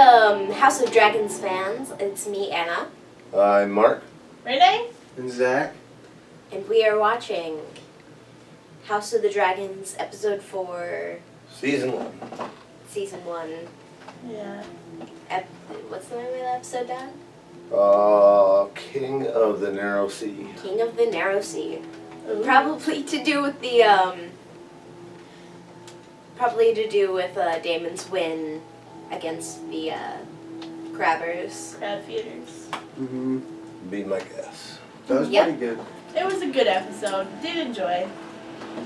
House of Dragons fans. It's me, Anna. I'm Mark. Renee? And Zach. And we are watching House of the Dragons, Episode 4. Season 1. Season 1. Yeah. What's the name of the episode, Dad? King of the Narrow Sea. King of the Narrow Sea. Ooh. Probably to do with the, Damon's win against the, Crabbers. Crab feeders. Mm-hmm. Be my guess. That was Yep. pretty good. It was a good episode. Did enjoy.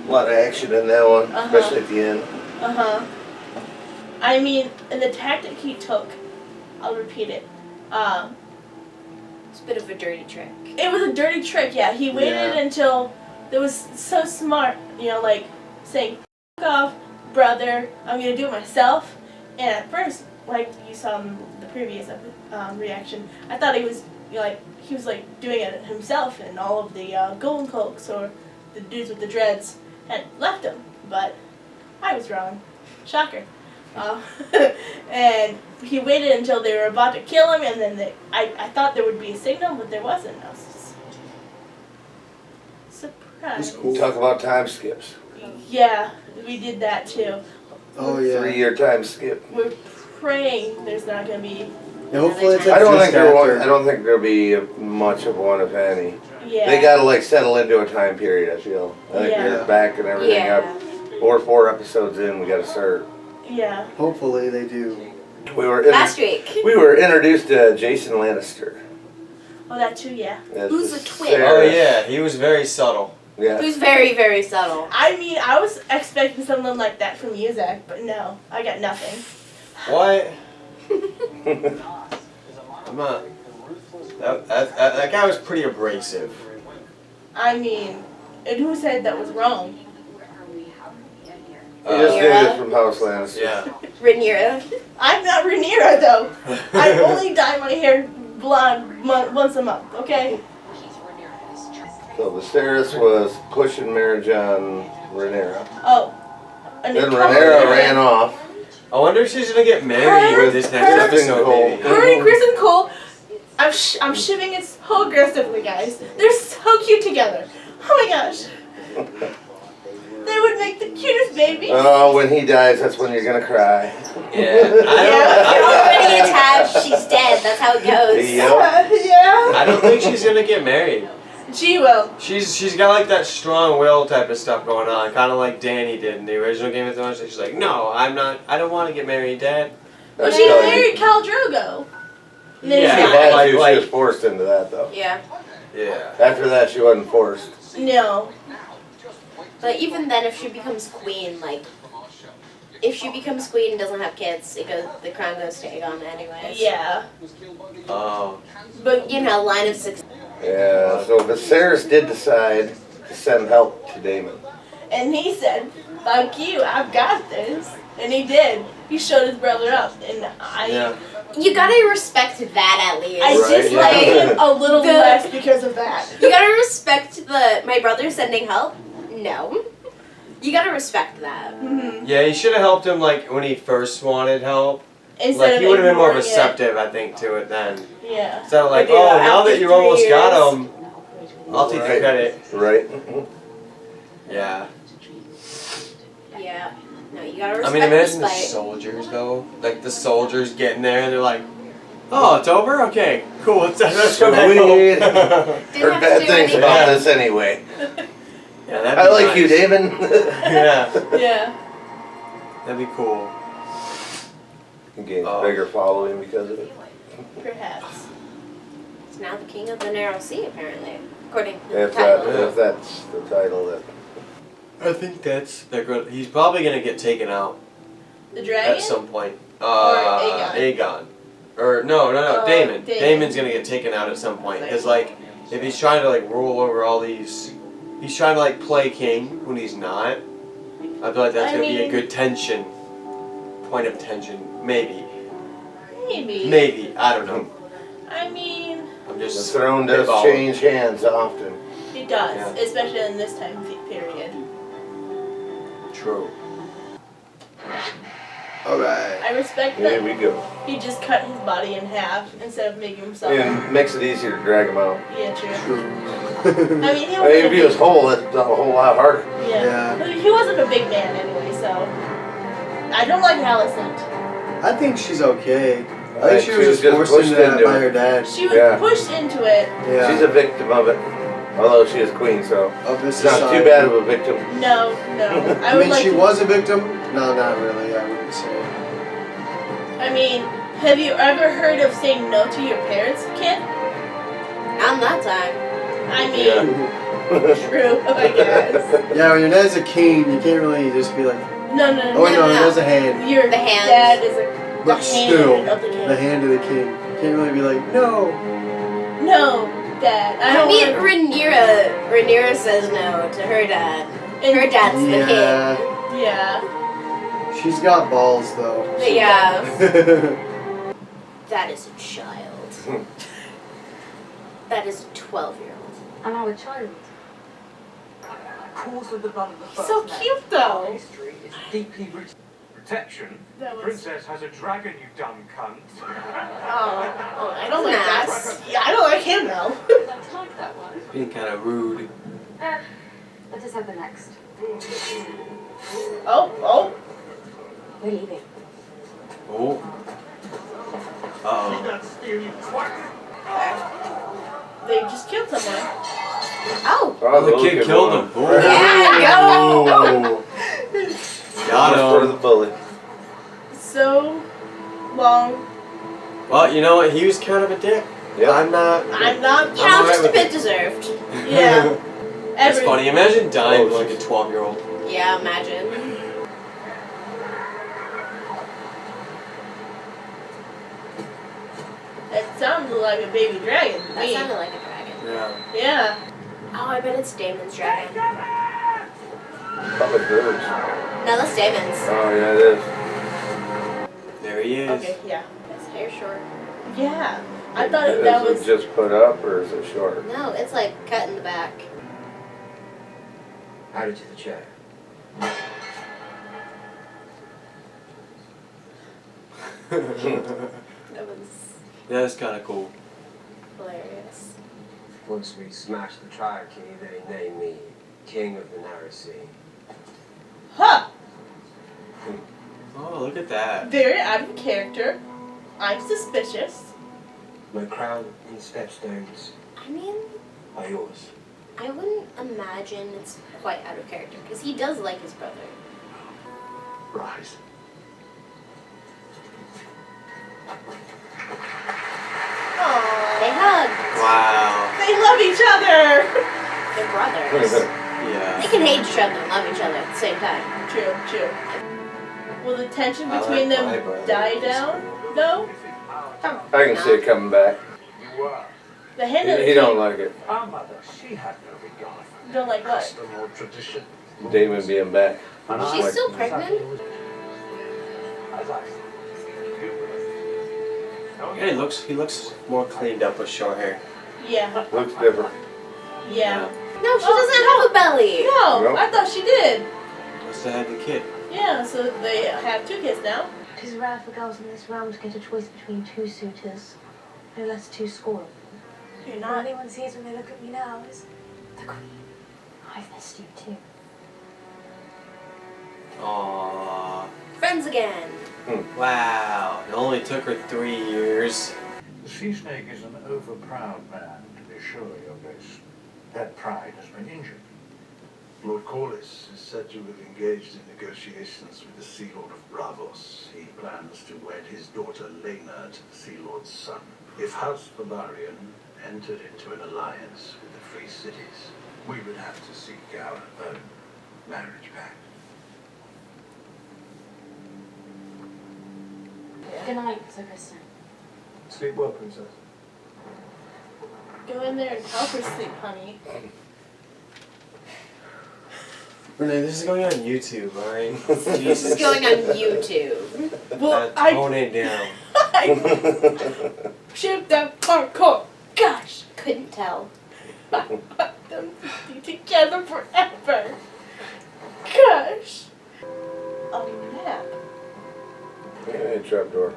A lot of action in that one, especially at the end. Uh-huh. I mean, and the tactic he took, I'll repeat it. It's a bit of a dirty trick. It was a dirty trick, yeah. He waited until it was so smart, like saying, "F off, brother, I'm gonna do it myself." And at first, like you saw in the previous reaction, I thought he was doing it himself, and all of the golden cloaks or the dudes with the dreads had left him. But I was wrong. Shocker. And he waited until they were about to kill him, and then I thought there would be a signal, but there wasn't. I was just surprised. It's cool. Talk about time skips. Yeah, we did that too. Oh yeah. 3-year time skip. We're praying there's not going to be. Yeah, hopefully it's I don't think after. I don't think there'll be much of one, if any. Yeah. They gotta settle into a time period. I feel. I think Yeah. they're back and everything up. We're 4 episodes in. We gotta start. Yeah. Hopefully they do. Last week. We were introduced to Jason Lannister. Oh, that too, yeah. As Who's the a twin? Sarah. Oh yeah, he was very subtle. Yeah. Who's very, very subtle. I mean, I was expecting something like that from you, Zach, but no, I got nothing. What? I'm not. That guy was pretty abrasive. I mean, and who said that was wrong? He just knew this from House Lannister. Yeah. Rhaenyra. I'm not Rhaenyra, though. I only dye my hair blonde once a month, okay? So Viserys was pushing marriage on Rhaenyra. Oh. And Then Rhaenyra ran off. I wonder if she's gonna get married with this next episode. Cole. Maybe. Her and Chris and Cole, I'm shipping it so aggressively, guys. They're so cute together. Oh my gosh. They would make the cutest babies. Oh, when he dies, that's when you're gonna cry. Yeah. You're already attached. She's dead. That's how it goes. Yep. Yeah. I don't think she's gonna get married. She will. She's got like that strong will type of stuff going on, kind of like Dany did in the original Game of Thrones. She's like, no, I don't want to get married, Dad. Well, she married Khal Drogo. And then Yeah. she She died. had to. She Like- was forced into that, though. Yeah. Yeah. After that, she wasn't forced. No. But even then, if she becomes queen, if she becomes queen and doesn't have kids, the crown goes to Aegon anyways. Yeah. Oh. But Line of success. Yeah, so Viserys did decide to send help to Daemon. and he said, "Fuck you, I've got this," and he did. He showed his brother up, and Yeah. You gotta respect that at least. I Right, dislike yeah. him a little The- less because of that. You gotta respect my brother sending help? No. You gotta respect that. Mm-hmm. Yeah, he should have helped him like when he first wanted help. Instead Like of he would have been more ignoring it. receptive, I think, to it then. Yeah. Instead of like, But yeah, oh, now after that you 3 almost got years- him, I'll take the Right. credit. Right? Yeah. Yeah. No, you gotta respect I mean, imagine the spite. soldiers though. Like the soldiers getting there and they're like, oh, it's over? Okay, cool. Let's go back home. Sweet. Didn't Heard have to bad do things anything. about this anyway. Yeah, that'd I be like nice. you, Daemon. Yeah, Yeah. that'd be cool. He gained Oh. a bigger following because of it. Perhaps. He's now the king of the Narrow Sea, apparently. According to the If title. that's the title, that I think they're good. He's probably gonna get taken out The dragon? at some point. Aegon. Aegon. Or no, Oh, Daemon. Daemon. Damon's gonna get taken out at some point because if he's trying to rule over all these, he's trying to play king when he's not. I feel like that's gonna be a good point of tension. Maybe. Maybe. I don't know. I mean, I'm the just. throne does spitballing. change hands often. it does, Yeah. especially in this time period. True. Alright. I respect Here that. we go. he just cut his body in half instead of making himself. It makes it easier to drag him out. Yeah, true. True. I mean, he If wasn't he a was big, whole, that's a whole lot harder. yeah. Yeah. He wasn't a big man anyway, so I don't like Alicent. I think she's okay. I Right, think she was just forced pushed into that into by it. her dad. She was Yeah. pushed into it. Yeah. She's a victim of it. Although she is queen, so Of this it's not society. too bad of a victim. No. I I would mean, like she to, was a victim? No, not really. I wouldn't say. I mean, have you ever heard of saying no to your parents, kid? On that time. I mean, true, I guess. Yeah, when your dad's a king, you can't really just be like, No. oh wait, no, he has a hand. Your The hands. dad is the But hand still, of the king. the hand of the king. You can't really be like, no. No, Dad. I I don't mean, want Rhaenyra says no to her dad. Her dad's the Yeah. king. Yeah. She's got balls, though. But yeah, Yeah. that is a child. That is a 12-year-old. And our child. Cause of the blood of the first So name. cute, though. History is deeply rooted. Protection. That was. Princess has a dragon, you dumb cunt. Oh, I don't like that. Nice. Yeah, I don't like him though. Don't like that one. Being kind of rude. Let us have the next. Oh. We're leaving. Oh. Uh-oh. That's you twat. They just killed someone. Oh, Oh, the look kid at killed one. him. Oh. yeah, go! Got Just for him. the bully. So long. Well, you know what? He was kind of a dick. Yep. I'm not. I'm not. You know, alright just a with bit it. deserved. Yeah. That's Every- funny. Imagine dying Oh, like a 12-year-old. Yeah, imagine. It sounded like a baby dragon to That me. sounded like a dragon. Yeah. Yeah. Oh, I bet it's Damon's dragon. Probably hers. No, that's Damon's. Oh, yeah, it is. There he is. Okay. Yeah. His hair short. Yeah. I thought that Is was. it just put up or is it short? No, it's like cut in the back. Howdy to the chair. That was Yeah, that's kind of cool. hilarious. Once we smash the Triarchy, they name me King of the Narrow Sea. Huh. Oh, look at that. Very out of character. I'm suspicious. My crown and stepstones I mean, are yours. I wouldn't imagine it's quite out of character because he does like his brother. Rise. Aww. They hug. Wow. They love each other. They're brothers. They Yeah. can hate each other and love each other at the same time. True. Will the tension I between like them my brother. die down, though? I can see it coming back. You were. The hand of the He don't king- like it. Our mother, she had no regard for Don't like what? custom or tradition. Damon being back. And I- She's still pregnant? As I Yeah, he looks more cleaned up with short hair. Yeah. Looks different. Yeah. No, she Oh, doesn't have a belly. No, Nope. I thought she did. Must have had the kid. Yeah, so they have 2 kids now. It is rare for girls in this realm to get a choice between 2 suitors, no less 2 score. You're All not. anyone sees when they look at me now is the queen. I've missed you too. Aww. Friends again. Wow. It only took her 3 years. The sea snake is an overproud man, to be sure, Your Grace. That pride has been injured. Lord Corlys is said to have engaged in negotiations with the Sea Lord of Bravos. He plans to wed his daughter Laena to the Sea Lord's son. If House Velaryon entered into an alliance with the Free Cities, we would have to seek our own marriage pact. Good night, Sir Kristen. Sleep well, Princess. Go in there and help her sleep, honey. Renee, this is going on YouTube, alright? This is going on YouTube. Well, Tone it down. I shipped that hardcore. Gosh. Couldn't tell. I want them to be together forever. Gosh. A map. Yeah, trapdoor.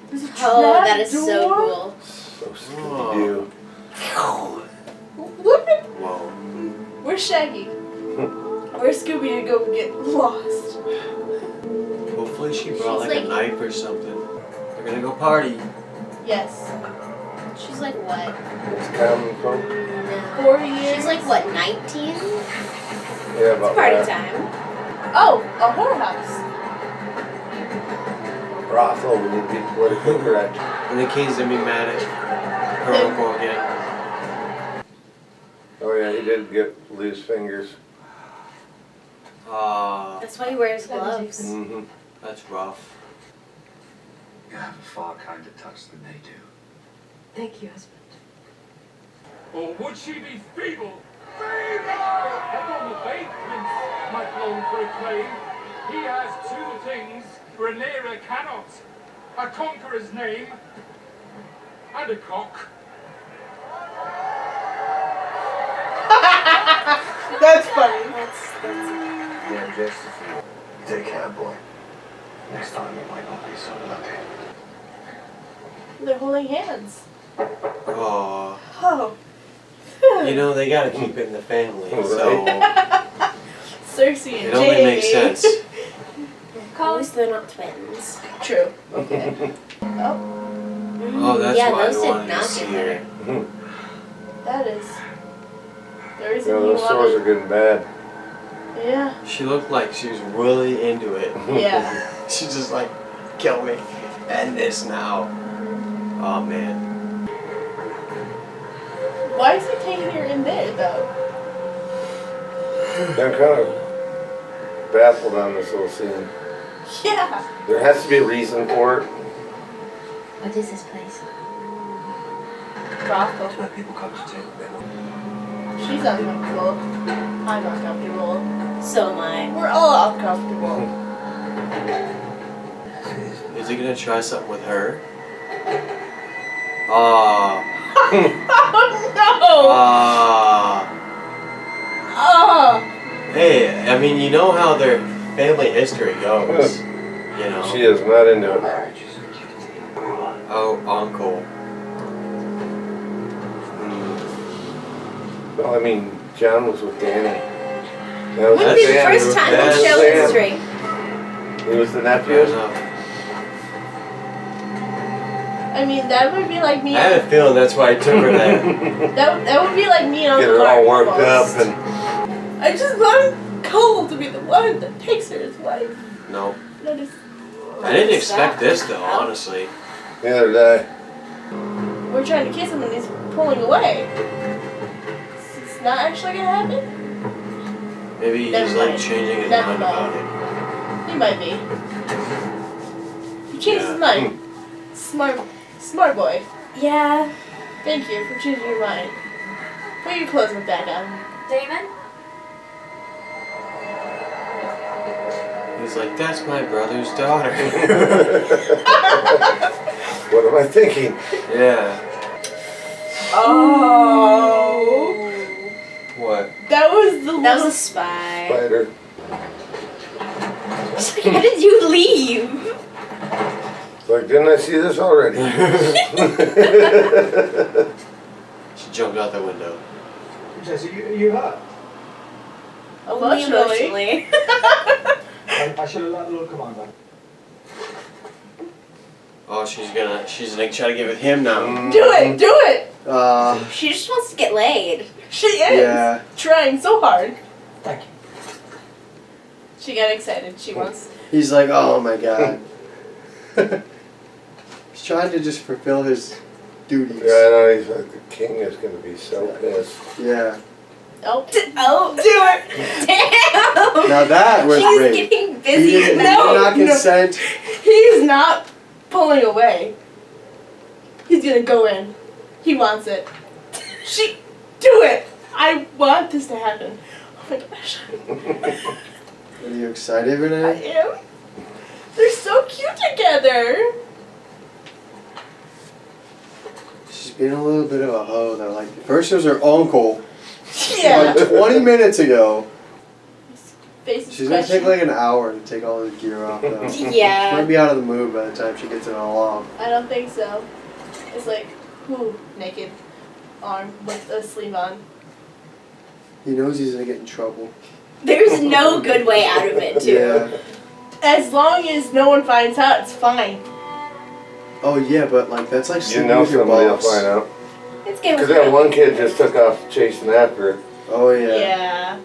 There's a Oh, trap that is so door? cool. So Scooby-Doo. Look at Whoa. Where's Shaggy? Where's Scooby to go get lost? Hopefully she brought She's like a like- knife or something. They're gonna go party. Yes. She's like what? It's common folk. No. 4 years. She's like what, 19? Yeah, about Party that. time. Oh, a whorehouse. Brothel, we need to be politically correct. And the king's gonna be mad at her uncle again. Oh yeah, he did lose fingers. That's why he wears gloves. Mm-hmm. That's rough. You have a far kinder touch than they do. Thank you, husband. Or would she be feeble? Feeble! Upon the faith Prince might long proclaim, he has two things Rhaenyra cannot: a conqueror's name and a cock. That's funny. Yeah, just a few. Take care, boy. Next time you might not be so lucky. They're holding hands. Oh. Oh. You know, they gotta keep it in the family, so Cersei and it only Jaime. makes sense. At least they're not twins. True. Okay. Oh, that's yeah, why I those did wanted to not see get her. better. That is the reason Yeah, you those sores are wanted. getting bad. Yeah. She looked like she was really into it. Yeah. She's just like, kill me. End this now. Oh man. Why is he taking her in there though? I'm kind of baffled on this little scene. Yeah. There has to be a reason for it. What is this place? Brothel. That's where people come to take their money. She's uncomfortable. I'm uncomfortable. So am I. We're all uncomfortable. Is he gonna try something with her? Ah. Oh no! Oh. Hey, I mean, you know how their family history goes. You know? She is not into it. Marriage is a duty. Oh, uncle. Well, I mean, John was with Danny. That was Wouldn't be the Sam. first time That in was show Sam. history. He was the Fair nephew. enough. I mean, that would be like me. I had a feeling that's why I took her there. That would be like me on Get the her all Mark worked up post. and I just want Cole to be the one that takes her as wife. Nope. That is. I didn't expect this though, honestly. neither did I. We're trying to kiss him and he's pulling away. It's not actually gonna happen. Maybe he's Never like mind. changing his Never mind mind. about it. He might be. He changed Yeah. his mind. Smart boy. Yeah. Thank you for changing your mind. Put your clothes back on. Damon? He's like, that's my brother's daughter. What am I thinking? Yeah. Oh. What? That was the That was little. a spy. Spider. She's like, how did you leave? It's like, didn't I see this already? She jumped out the window. Jesse, you hurt? Only Emotionally. I should have let the Lord Commander. Oh, she's gonna try to get with him now. Do it! Do it! She just wants to get laid. She is Yeah. trying so hard. Thank you. She got excited. She wants. He's like, oh my god. He's trying to just fulfill his duties. Yeah, I know. He's like, the king is going to be so pissed. Yeah. Oh. Oh, Do it! damn! Now that was She's great. getting He busy. did No, not no. consent. He's not pulling away. He's gonna go in. He wants it. She. Do it! I want this to happen. Oh my gosh. Are you excited, I Renee? am. They're so cute together. She's being a little bit of a hoe though. Like, first it was her uncle. Yeah. Like 20 minutes ago. faces She's gonna question. take like an hour to take all the gear off though. She might Yeah. be out of the mood by the time she gets it all off. I don't think so. It's like, naked arm with a sleeve on. He knows he's gonna get in trouble. There's no good way out of it, too. Yeah. As long as no one finds out, it's fine. Oh yeah, but like that's like You sleeping know with your somebody will boss. find out. It's Game of Because that Thrones. one kid just took off chasing after her. Oh yeah. Yeah.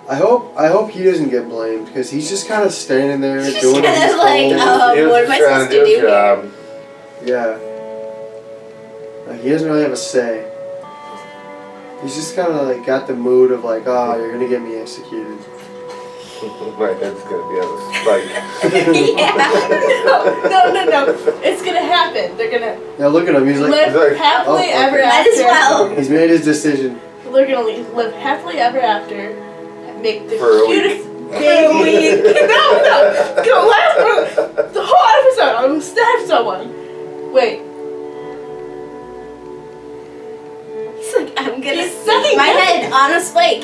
I hope he doesn't get blamed because he's just kind of standing there He's just doing what kinda he's like, told. He was what am I just trying supposed to his do here? job. Yeah. Like, he doesn't really have a say. He's just kind of like got the mood of like, oh, you're gonna get me executed. My head's gonna be on a spike. Yeah. No. It's gonna happen. They're gonna Now look at him. He's like, live like, happily oh, okay. ever Might after. as well. he's made his decision. They're gonna live happily ever after. Make the For a cutest For a baby. week. No. It's gonna last for the whole episode. I'm gonna stab someone. Wait. He's like, I'm gonna He's stick sucking my it. head on a spike.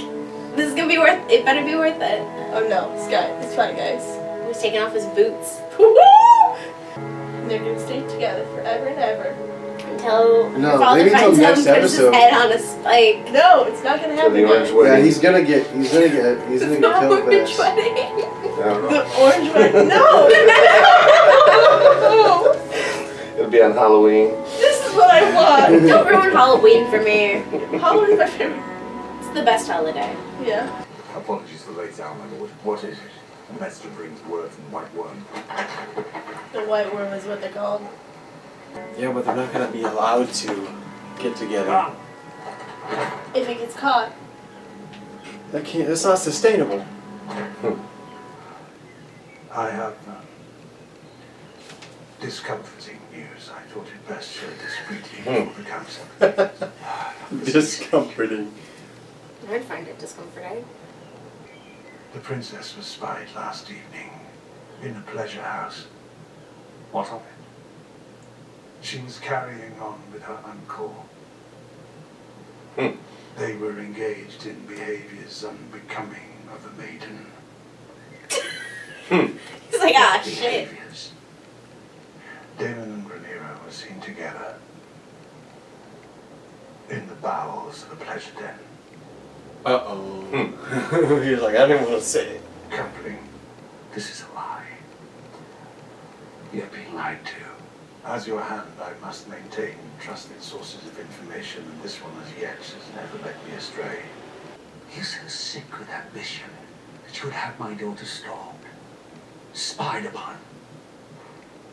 This is gonna be worth it. Better be worth it. Oh no, Sky. It's fine, guys. He's taking off his boots. And they're gonna stay together forever and ever. Until No, your father maybe till finds him and next puts his episode. head on a spike. No, it's not gonna So happen. the orange yet. Yeah, wedding. he's gonna get It's killed not for orange this. wedding. I don't know. The orange wedding. No. It'll be on Halloween. This is what I want. Don't ruin Halloween for me. Halloween's my favorite. It's the best holiday. Yeah. Apologies for late hour, my lord. What is it? A messenger brings word from White Worm. The white worm is what they're called. Yeah, but they're not gonna be allowed to get together. If it gets caught. That's not sustainable. I have discomforting news. I thought it best shared discreetly before the council. Discomforting. I'd find it discomforting. The princess was spied last evening in the pleasure house. What of it? She was carrying on with her uncle. Hmm. They were engaged in behaviors unbecoming of a maiden. He's like, ah, shit. Behaviors. Damon and Rhaenyra were seen together in the bowels of a pleasure den. Uh-oh. He was like, I didn't want to say it. Coupling, this is a lie. You're being lied to. As your hand, I must maintain trusted sources of information, and this one as yet has never led me astray. You're so sick with ambition that you would have my daughter stalked, spied upon,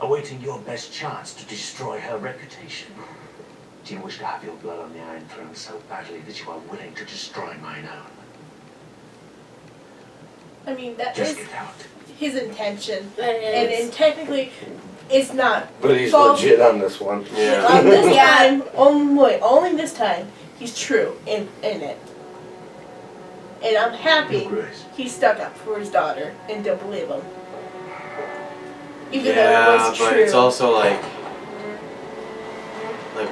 awaiting your best chance to destroy her reputation. Do you wish to have your blood on the Iron Throne so badly that you are willing to destroy mine own? I mean, that Just is get out. his intention. It is. And technically, it's not. But he's false. legit on this one. Yeah. On this Yeah. time, only this time, he's true in it. And I'm happy Your Grace. he stuck up for his daughter and don't believe him. Even though it Yeah, was but true. it's also like,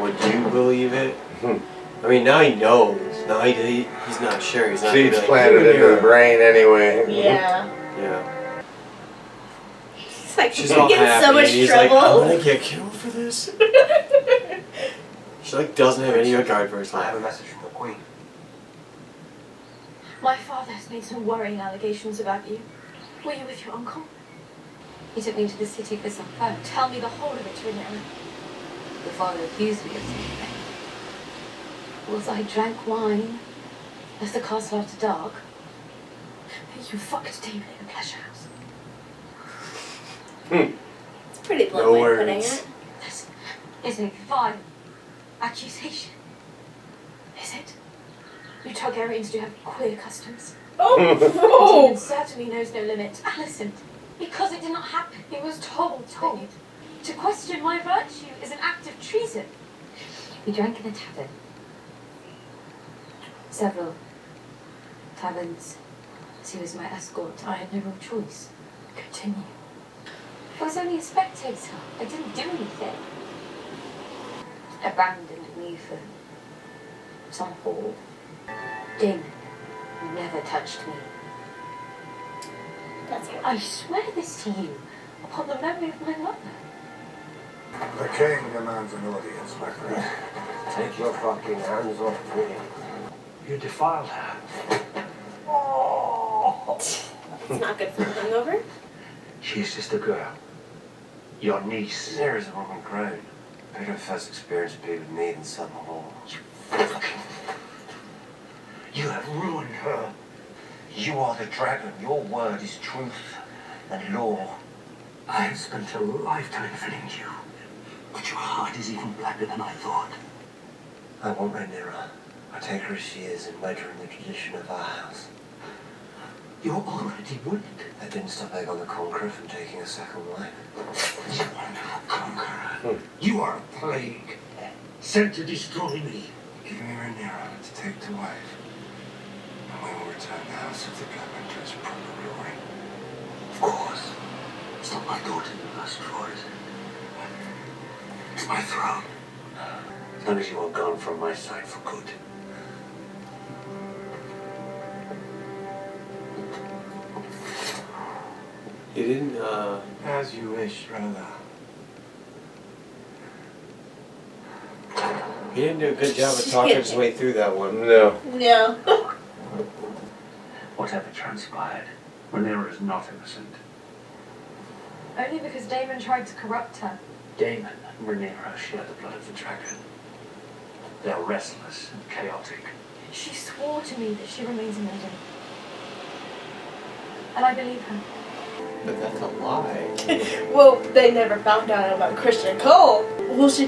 would you believe it? I mean, now he knows. Now he's not sure. He's not Seeds gonna be like, planted "You're into the here." brain anyway. Yeah. Yeah. He's like, She's she's all getting happy. so much and he's trouble. like, I'm gonna get killed for this. She like doesn't have any regard for his I have a life. message from the Queen. My father has made some worrying allegations about you. Were you with your uncle? He took me to the city for some fun. Tell me the whole of it, Rhaenyra. The father accused me of something. Was I drank wine, left the castle after dark? You fucked David in a pleasure house. It's a pretty blunt No way of putting words. it. This is a vile accusation. Is it? You Targaryens do have queer customs. David Oh! certainly knows no limit. Alicent, because it did not happen. He was told. To question my virtue is an act of treason. We drank in a tavern. Several taverns. As he was my escort, I had no real choice. Continue. I was only a spectator. I didn't do anything. Abandoned me for some whore. Damon never touched me. That's it. I swear this to you, upon the memory of my mother. The king demands an audience, my friend. Take your fucking hands off me. You defiled her. It's not good for a hangover. She's just a girl. Your niece. Sarah's a woman grown. Better first experience would be with me than Sutton Hall. You have ruined her. You are the dragon. Your word is truth and law. I have spent a lifetime filling you, but your heart is even blacker than I thought. I want Rhaenyra. I take her as she is and wed her in the tradition of our house. You're already wounded. That didn't stop Aegon the Conqueror from taking a second wife. You are no conqueror. You are a plague, sent to destroy me. Give me Rhaenyra to take to wife, and we will return the House of the Dragon to its proper glory. Of course. It's not my daughter you asked for, is it? It's my throne. As long as you are gone from my side for good. He didn't, As you wish, brother. he didn't do a good job of talking his way through that one. No. No. Whatever transpired, Rhaenyra is not innocent. Only because Damon tried to corrupt her. Daemon and Rhaenyra share the blood of the dragon. They are restless and chaotic. She swore to me that she remains a maiden. And I believe her. But that's a lie. Well, they never found out about Christian Cole. Will she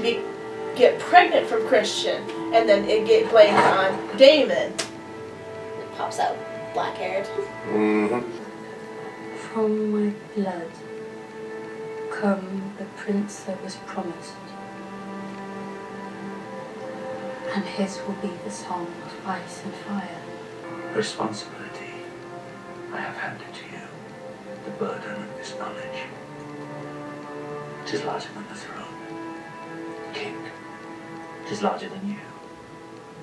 get pregnant from Christian, and then it get blamed on Damon? It pops out black-haired. Mm-hmm. From my blood come the prince that was promised, and his will be the song of ice and fire. Responsibility I have handed to you. The burden of this knowledge. It is larger than the throne. King. It is larger than you.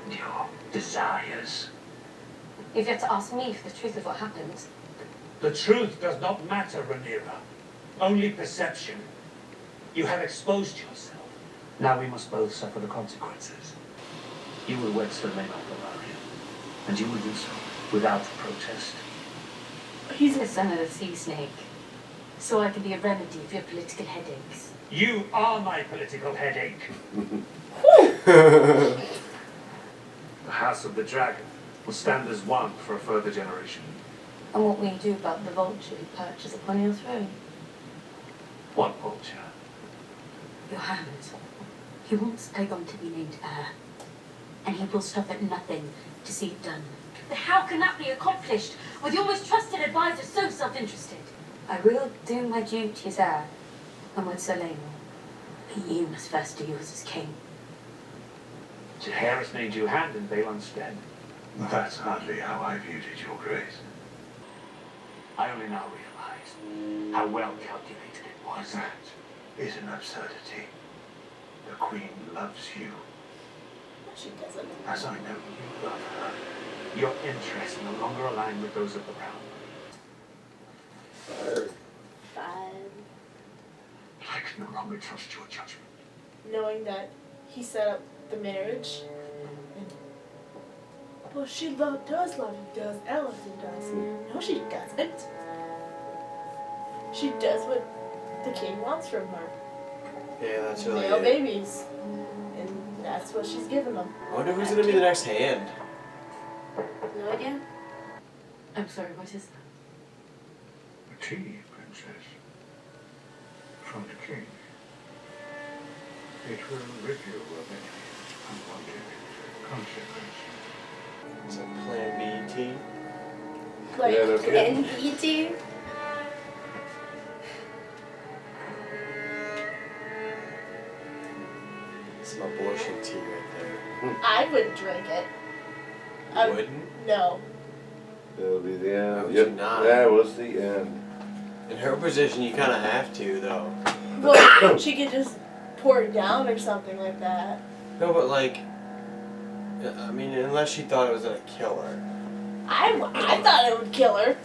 And your desires. You've yet to ask me for the truth of what happened. The truth does not matter, Rhaenyra. Only perception. You have exposed yourself. Now we must both suffer the consequences. You will wed Sir Laenor Velaryon, and you will do so without protest. He's the son of the sea snake, so I can be a remedy for your political headaches. You are my political headache. The House of the Dragon will stand as one for a further generation. And what will you do about the vulture who perches upon your throne? What vulture? Your hand. He wants Aegon to be named heir, and he will stop at nothing to see it done. But how can that be accomplished with your most trusted advisor so self-interested? I will do my duty as heir, and with Sir Laenor. But you must first do yours as king. To Harris named you hand in Balon's stead. That's hardly how I viewed it, Your Grace. I only now realize how well calculated it was. That is an absurdity. The Queen loves you, She doesn't. as I know you love her. Your interests no longer align with those of the realm. Five. I can no longer trust your judgment. Knowing that he set up the marriage. And, well, she does love him, does. Allison does. No, she doesn't. She does what the king wants from her. Yeah, that's really Male it. babies. And that's what she's giving them. I wonder who's gonna be the next hand. No idea. I'm sorry, what is that? A tea, Princess. From the King. It will rid you of any unwanted consequences. It's like Plan B tea. Like, Yeah, no kidding. And you too. Some abortion tea right I would drink it. there. I You wouldn't? No. It'll be the Why end. would Yep. you not? That was the end. In her position, you kind of have to, though. Well, she could just pour it down or something like that. No, but like, I mean, unless she thought it was gonna kill her. I thought it would kill her.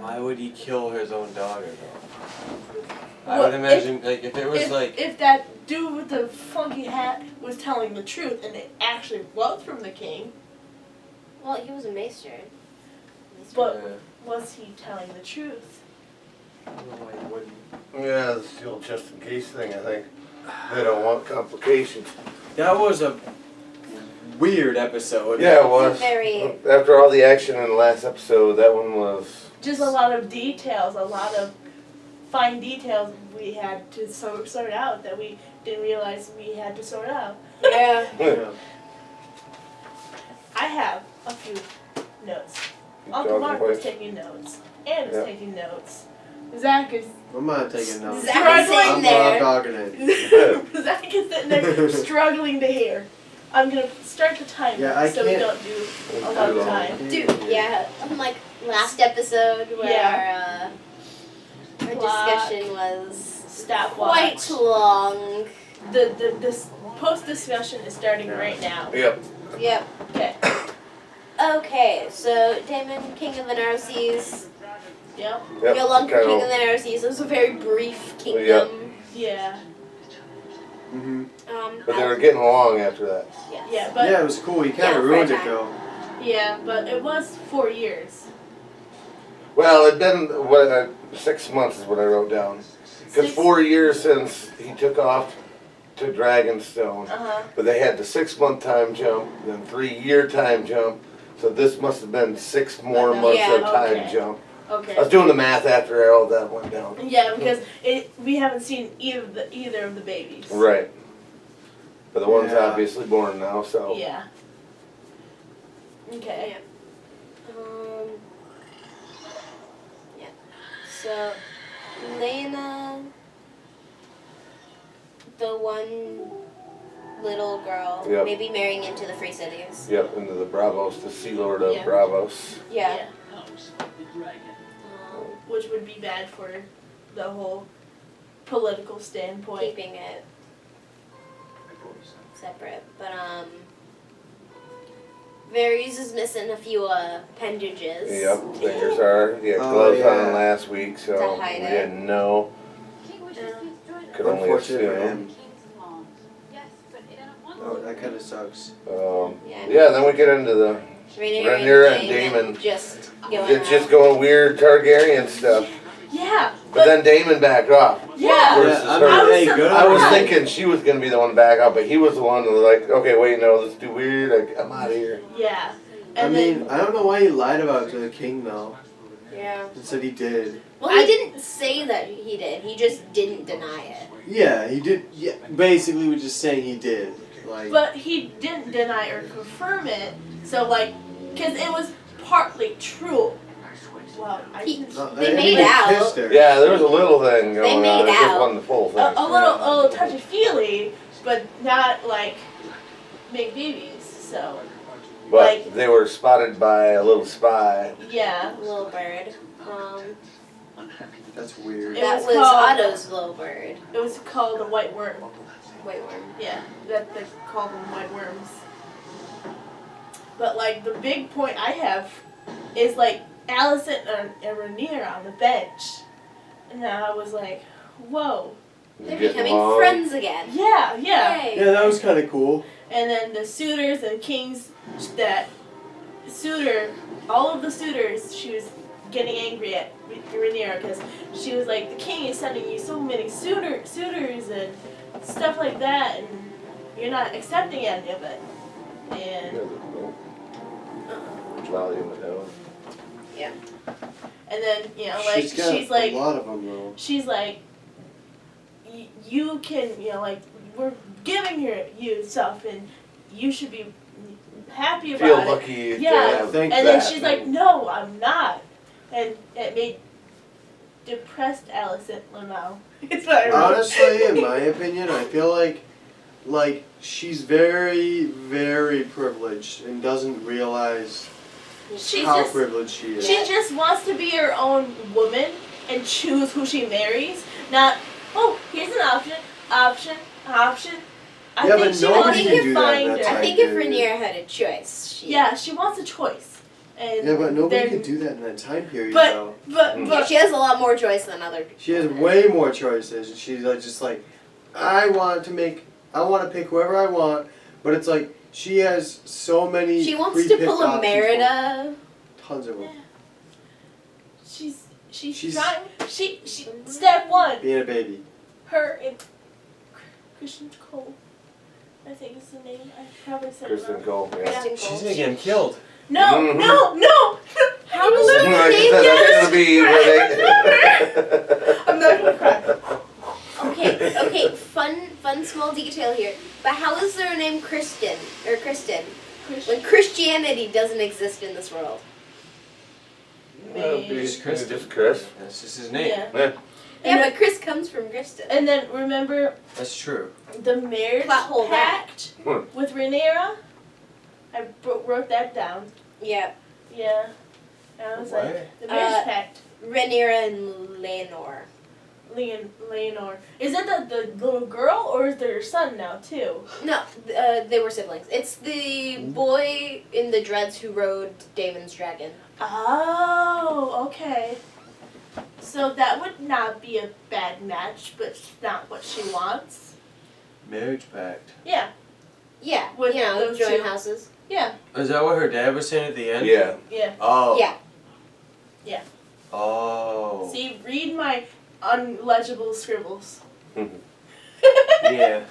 Why would he kill his own daughter though? I Well, would imagine if it was if that dude with the funky hat was telling the truth and it actually was from the king, Well, he was a maester. but was he telling the truth? I don't know why he wouldn't. Yeah, it's still just in case thing, I think. They don't want complications. That was a weird episode. Yeah, it was. Very. After all the action in the last episode, that one was. Just a lot of details, a lot of fine details we had to sort out that we didn't realize we had to sort out. Yeah. Yeah. I have a few notes. You Uncle talking Mark was about- taking notes. Ann was Yeah. taking notes. Zach is I'm not taking notes. Zach is Struggling sitting I'm there. not dogging it. Zach is sitting there struggling to hear. I'm gonna start the timer Yeah, I so we can't- don't do a lot of time. Dude, yeah. Unlike last episode where Yeah. our Clock. discussion was Stopwatch. quite long. The post discussion is starting right now. Yep. Yep. Okay. Okay, so Damon, King of the Narrow Seas. Yep. Yep. Yolunga, kinda- King of the Narrow Seas. It was a very brief kingdom. Yeah. Mm-hmm. But they were getting along after that. Yes. Yeah, but Yeah, it was cool. He kind Yeah, of ruined for a it though. yeah, but it was 4 years. Well, it'd been 6 months is what I wrote down. Because 4 years since he took off to Dragonstone. Uh-huh. But they had the 6 month time jump, then 3 year time jump. So this must have been 6 more months Yeah, of time okay. jump. Okay. I was doing the math after all that went down. Yeah, because we haven't seen either of the babies. Right. But the one's Yeah. obviously born now, so. Yeah. Okay. Yeah. So, Lena, the one little girl, Yep. maybe marrying into the Free Cities. Yep, into the Bravos, the Sea Lord of Yeah. Bravos. Yeah. Which would be bad for the whole political standpoint. Keeping it separate, but Varys is missing a few appendages. Yep, fingers are. He had Oh, gloves yeah. on last week, so To hide we it. didn't know. Could only Unfortunate for assume. him. Oh, that kind of sucks. Yeah. Yeah, then we get into the Rhaenyra and Daemon. Just going It's just out. going weird Targaryen stuff. Yeah. But then Daemon backed off. Yeah. Versus I her. mean, hey, good I was on him. thinking she was gonna be the one to back out, but he was the one that was like, okay, wait, no, let's do weird. I'm out of here. Yeah. I And mean, I don't know why he lied about it to the king though. Yeah. He said he did. Well, he didn't say that he did. He just didn't deny it. Yeah, he did. Yeah, basically, we're just saying he did. Like, But he didn't deny or confirm it. So because it was partly true. Well, They made out. kissed her. Yeah, there was a little thing They going made on. It just out. wasn't the full thing. a little touchy feely, but not like make babies. So But they were spotted by a little spy. yeah. Little bird. That's weird. It That was was called- Otto's little bird. It was called a white worm. White worm. Yeah, that they call them white worms. But the big point I have is Alicent and Rhaenyra on the bench, and I was like, whoa. They're Getting becoming along. friends again. Yeah. Yay. Yeah, that was kind of cool. And then the suitors and kings all of the suitors, she was getting angry at Rhaenyra because she was like, the king is sending you so many suitors and stuff like that, and you're not accepting any of it. And Volume it down. Yeah. and then She's got she's like a lot of them though. she's like, you can we're giving you stuff and you should be happy about Feel it. lucky to Yeah, have think and then that. she's like, no, I'm not. And it made depressed Alicent Lamau. It's what I wrote. Honestly, in my opinion, I feel like she's very, very privileged and doesn't realize She's how just, privileged she is. she just wants to be her own woman and choose who she marries. Not, oh, here's an option. I Yeah, think but she nobody wants can to do that in find that her. time. I think if Rhaenyra had a choice, she Yeah, she wants a choice. And Yeah, but nobody they're- could do that in that time period, But- though. But She has a lot more choice than other people. She has way more choices, and she's like, just like, I want to pick whoever I want, but it's like she has so many. She wants to pre-picked pull a options Merida. for- Tons of them. She's trying. She step one. Being a baby. Her and Christian Cole, I think is the name. I probably said it Kristen wrong. Cole, yeah. Kristen She's Cole. gonna get him killed. No, Mhm. no. How was I her just name? said that's gonna be where I'm not gonna cry. Okay, fun small detail here. But how is their name Kristen when Christianity doesn't exist in this world? Just Chris. That's just his name. Yeah. Yeah. Yeah, but Chris comes from Kristen. And then remember That's true. the marriage Plot hole pact with Rhaenyra? I wrote that down. Yeah, Yeah. And I was What? like, the marriage pact. Rhaenyra and Leonor. Leonor. Is it the little girl or is there her son now too? No, they were siblings. It's the boy in the dreads who rode Damon's dragon. Oh, okay. So that would not be a bad match, but it's not what she wants. Marriage pact. Yeah. Yeah, With you know, those joint two. houses. Yeah. Is that what her dad was saying at the end? Yeah. Yeah. Oh. Yeah. Yeah. Oh. See, read my unlegible scribbles. Yeah.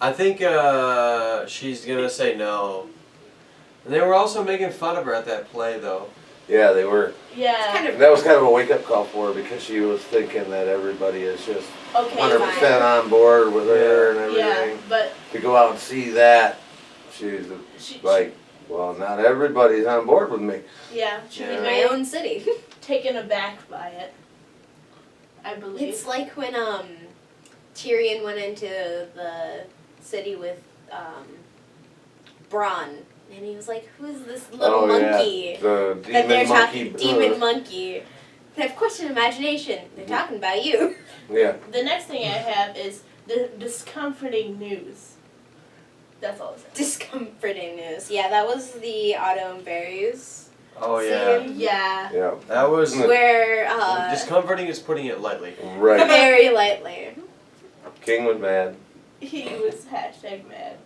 I think she's gonna say no. And they were also making fun of her at that play, though. Yeah, they were. Yeah. And that was kind of a wake-up call for her because she was thinking that everybody is just Okay. 100% on board with her and Yeah, everything. but To go out and see that, she's she, like, well, not everybody's on board with me. yeah, she Yeah. was In my very own city. taken aback by it. I believe. It's like when Tyrion went into the city with Bronn, and he was like, "Who's this little monkey?" Yeah. The And they're demon monkey. talking demon monkey. They have question imagination. They're talking about you. Yeah. The next thing I have is the discomforting news. That's all it says. Discomforting news. Yeah, that was the autumn berries. Oh, yeah. scene Yeah. Yeah. That was. Where Discomforting is putting it lightly. Right. very lightly. King was mad. He was hashtag mad.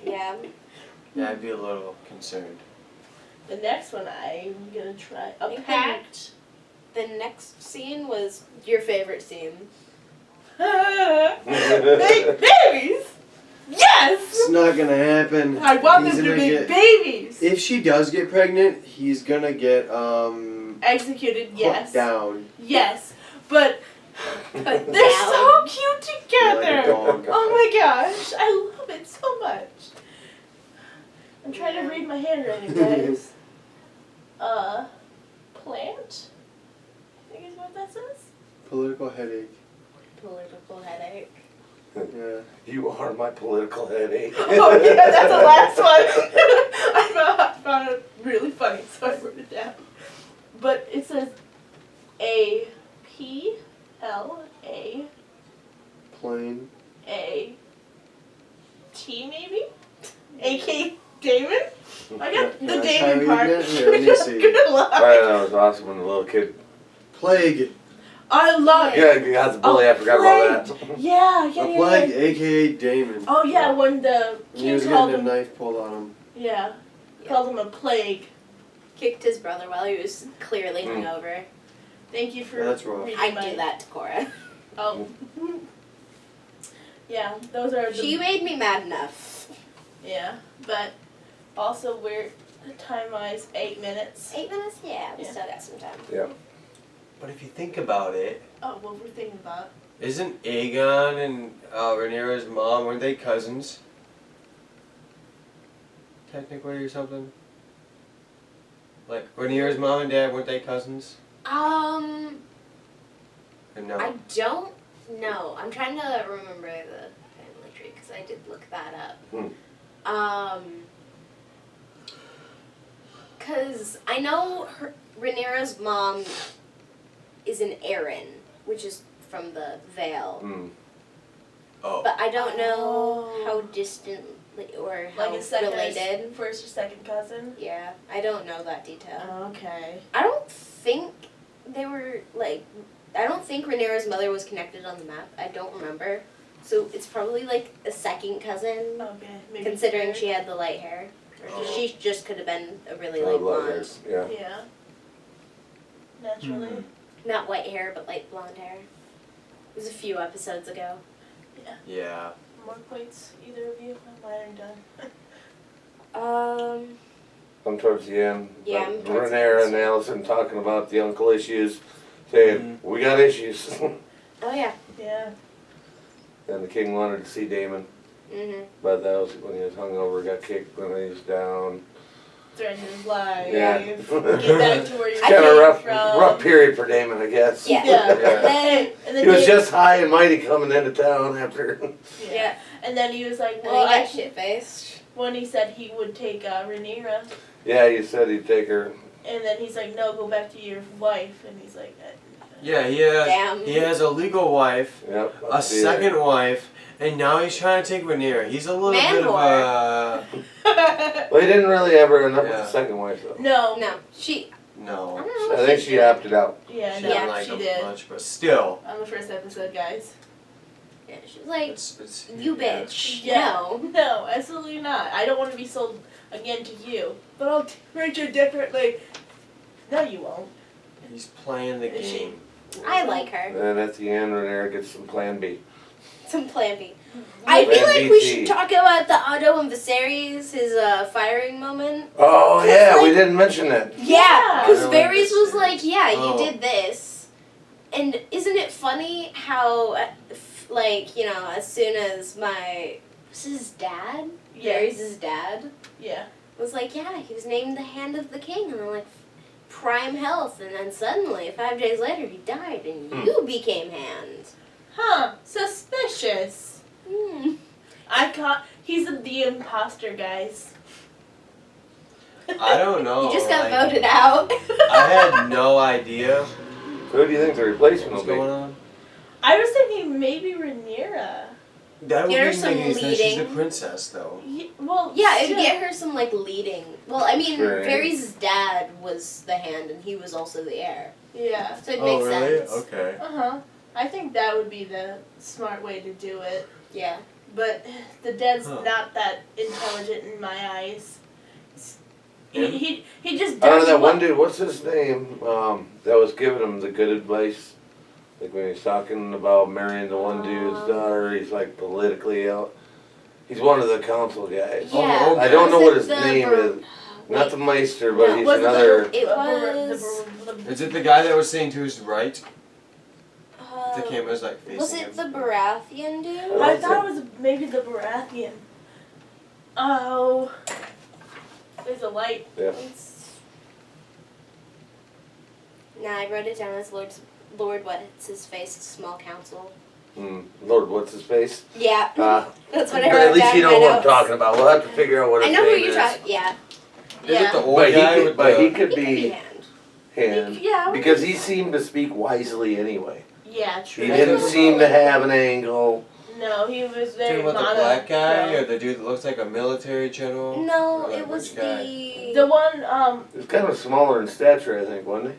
Yeah. Yeah, I'd be a little concerned. The next one I'm gonna try a think pact. The next scene was your favorite scene. Big babies. Yes. It's not gonna happen. I want He's them to gonna be get- babies. If she does get pregnant, he's gonna get Executed. Yes. put down. Yes. But Put they're down. so cute together. Like a dog. Oh my gosh, I love it so much. I'm trying to read my handwriting, guys. Plant? I think is what that says. Political headache. Political headache. Yeah. You are my political headache. Oh yeah, that's the last one. I found it really funny, so I wrote it down. But it says A P L A Plain. A T maybe? A.K. Damon? I got Can the I try Damon reading part. that? Here, let me see. Good luck. That was awesome when the little kid. Plague. I love it. Yeah, that's a bully. I forgot about that. Yeah, A plague, aka Damon. Oh yeah, when the And he king was called getting a him, knife pulled on him. yeah, called him a plague. Kicked his brother while he was clearly hungover. Thank you for That's rough. reading I'd my. do that to Cora. Oh. Yeah, those are the. She made me mad enough. Yeah, but also we're time-wise 8 minutes. 8 minutes? Yeah, we Yeah. still got some time. Yeah. But if you think about it, Oh, what we're thinking about. isn't Aegon and Rhaenyra's mom, weren't they cousins? Technically or something? Like, Rhaenyra's mom and dad, weren't they cousins? Or no? I don't know. I'm trying to remember the family tree because I did look that up. Because I know Rhaenyra's mom is an Arryn, which is from the Vale. Mm. Oh. But I don't know Oh. how distant or how Like a second, related. first or second cousin. Yeah, I don't know that detail. Okay. I don't think they were like. I don't think Rhaenyra's mother was connected on the map. I don't remember. So it's probably like a second cousin, Okay. Maybe considering third. she had the light hair. Or she just could have been a really Oh, light blood blonde. hairs, yeah. Yeah. Naturally. Not white hair, but light blonde hair. It was a few episodes ago. Yeah. More points, either of you? Mine are done. I'm towards the end. Yeah, but I'm towards the Rhaenyra end, and Allison talking about the uncle issues, saying, we got issues. Oh yeah. Yeah. And the king wanted to see Daemon, Mhm. but that was when he was hungover, got kicked when he was down. Threatened his life. Yeah. Get back to where you Kind of came rough, from. rough period for Daemon, I guess. Yeah. Yeah. Then, And then He was Dave- just high and mighty coming into town after. Yeah. And then he was like, and well, then he I got shit faced. when he said he would take Rhaenyra, Yeah, he said he'd take her. and then he's like, no, go back to your wife, and he's like, Yeah, Damn. he has a legal wife, Yep. a second wife, and now he's trying to take Rhaenyra. He's a little Man bit of a Well, he didn't really ever end up with Yeah. the second wife, though. no, No, she. I no. don't know. I think she opted out. yeah, She no, didn't like she him did much, but still, on the first episode, guys. Yeah, she was like, it's you bitch. Yeah. No. No, absolutely not. I don't want to be sold again to you, but I'll treat you differently. No, you won't. He's playing the Is she? game. I like her. And at the end, Rhaenyra gets some plan B. Some plan B. I feel Plan like we BT. should talk about the Otto and Viserys, his firing moment. Oh, yeah, we like- didn't mention that. Yeah, because Otto and Varys was Viserys. like, yeah, you Oh. did this. And isn't it funny how, like, you know, as soon as was his dad? Yeah. Varys' dad Yeah. was like, yeah, he was named the Hand of the King. And I'm like, prime health. And then suddenly, 5 days later, he died and you became Hand. Huh. Suspicious. Hmm. He's the imposter, guys. I don't know. He just got like, voted out. I had no idea So who do you think the replacement will what's be? going on. I was thinking maybe Rhaenyra. That would Get her be some making sense. She's the leading. princess, though. Well, Yeah, it'd still. get her some, like, leading. Well, I mean, Right. Varys' dad was the Hand, and he was also the heir. Yeah. So it Oh, makes really? sense. Okay. Uh-huh. I think that would be the smart way to do it. Yeah. But the dad's Huh. not that intelligent in my eyes. Him? He just I don't know, does that what- one dude, what's his name, that was giving him the good advice? Like when he's talking about marrying the one dude's daughter, he's like politically out. He's one of the council guys. Yeah. Oh, okay. I don't know Was what it his the name Bar- is. Not the Meister, but No, he's was it the another. It was. Is it the guy that was saying to his right? The Uh, camera's like facing was him. it the Baratheon dude? I thought it was maybe the Baratheon. Oh. There's a light. Yeah. It's... Nah, I wrote it down as Lord what's his face, small council. Lord, what's his face? Yeah. That's what I But wrote at least down you in know my what I'm notes. talking about. We'll have to figure out what I his know who name you're is. talking. Yeah. Is it the old But he guy could, with but the... he could He could be Hand. Hand. Yeah. Because he seemed to speak wisely anyway. Yeah, true. He didn't seem to have an angle. No, he was Talking very about the mono- black guy no. or the dude that looks like a military general? No, Or like it was which guy? The one, He was kind of smaller in stature, I think, wasn't he?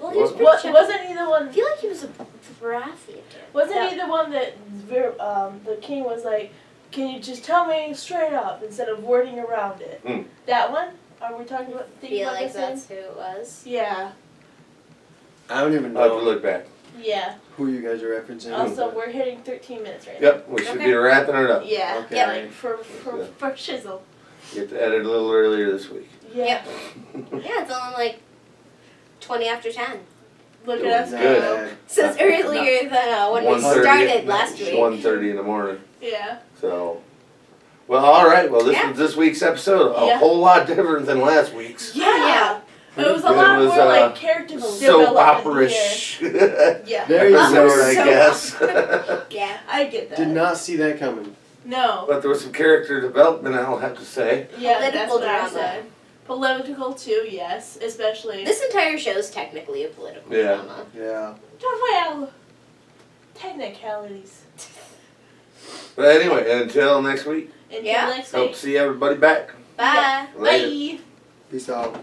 Well, he was pretty what, chubby. wasn't he the one, I feel like he was a Baratheon. wasn't he the one that, the king was like, can you just tell me straight up instead of wording around it? Hmm. That one? Are we talking about, I thinking feel about like the same? that's who it was. Yeah, I don't even I'll have to know. look back. yeah. Who you guys are referencing? Also, we're hitting 13 minutes right now. Yep, we should be wrapping it up. Yeah, Okay. yeah, like for Yeah. shizzle. Get to edit a little earlier this week. Yeah. Yep. Yeah, it's only like 20 after 10. Look at us Good. go. So it's earlier than when we 1:30 started last week. 1:30 in the morning. Yeah. So, well, all right. Well, this Yeah. was this week's episode. A Yeah. whole lot different than last week's. Yeah. It was a It lot was, more like character Soap development opera-ish Yeah. There you episode, go. I So- guess. Yeah. I get that. Did not see that coming. No. But there was some character development, I'll have to say. Yeah, that's Political what I drama. said. Political too, yes, especially. This entire show is technically a political Yeah. drama. Yeah. Well, technicalities. But anyway, until next week. Until Yeah. next Hope week. to see everybody back. Bye. Later. Bye. Peace out.